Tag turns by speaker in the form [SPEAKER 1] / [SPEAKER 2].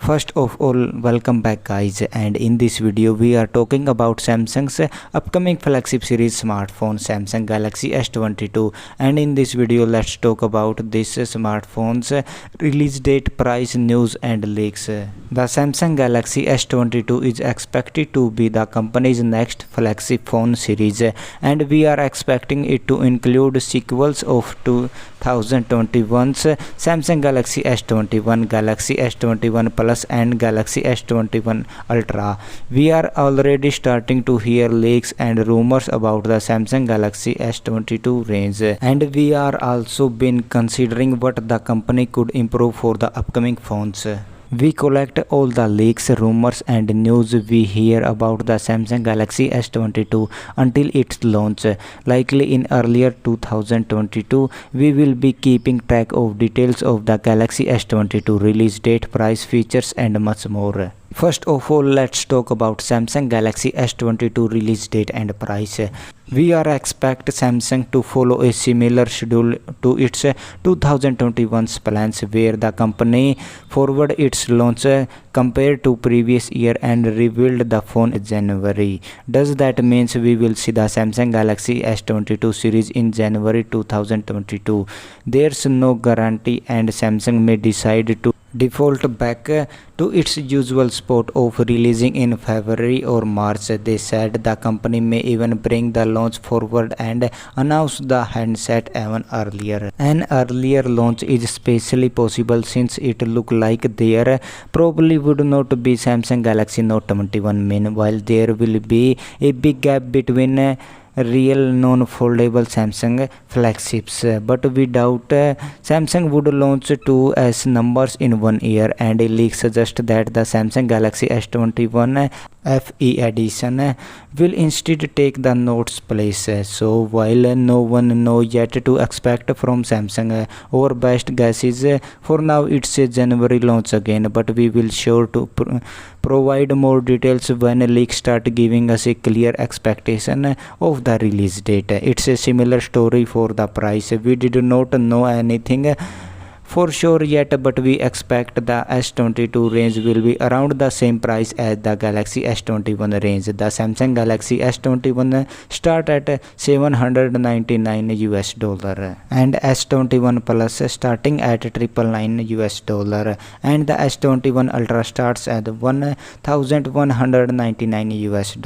[SPEAKER 1] First of all, welcome back guys, and in this video we are talking about Samsung's upcoming flagship series smartphone Samsung Galaxy S22. And in this video let's talk about this smartphone's release date, price, news and leaks. The Samsung Galaxy S22 is expected to be the company's next flagship phone series, and we are expecting it to include sequels of 2021's Samsung Galaxy S21, Galaxy S21 Plus and Galaxy S21 Ultra. We are already starting to hear leaks and rumors about the Samsung Galaxy S22 range, and we are also been considering what the company could improve for the upcoming phones. We collect all the leaks, rumors and news we hear about the Samsung Galaxy S22 until its launch, likely in earlier 2022. We will be keeping track of details of the Galaxy S22 release date, price, features and much more. First of all, let's talk about Samsung Galaxy S22 release date and price. We are expect Samsung to follow a similar schedule to its 2021's plans, where the company forward its launch compared to previous year and revealed the phone in January. Does that means we will see the Samsung Galaxy S22 series in January 2022? There's no guarantee, and Samsung may decide to default back to its usual spot of releasing in February or March. They said the company may even bring the launch forward and announce the handset even earlier. An earlier launch is especially possible since it look like there probably would not be Samsung Galaxy Note 21. Meanwhile, there will be a big gap between real non-foldable Samsung flagships, but we doubt Samsung would launch two S numbers in 1 year, and a leak suggests that the Samsung Galaxy S21 FE edition will instead take the Note's place. So while no one knows yet to expect from Samsung, our best guess is for now it's a January launch again, but we will sure to provide more details when leaks start giving us a clear expectation of the release date. It's a similar story for the price. We did not know anything for sure yet, but we expect the S22 range will be around the same price as the Galaxy S21 range. The Samsung Galaxy S21 start at $799 US, and S21 Plus starting at $999 US, and the S21 Ultra starts at $1,199 US.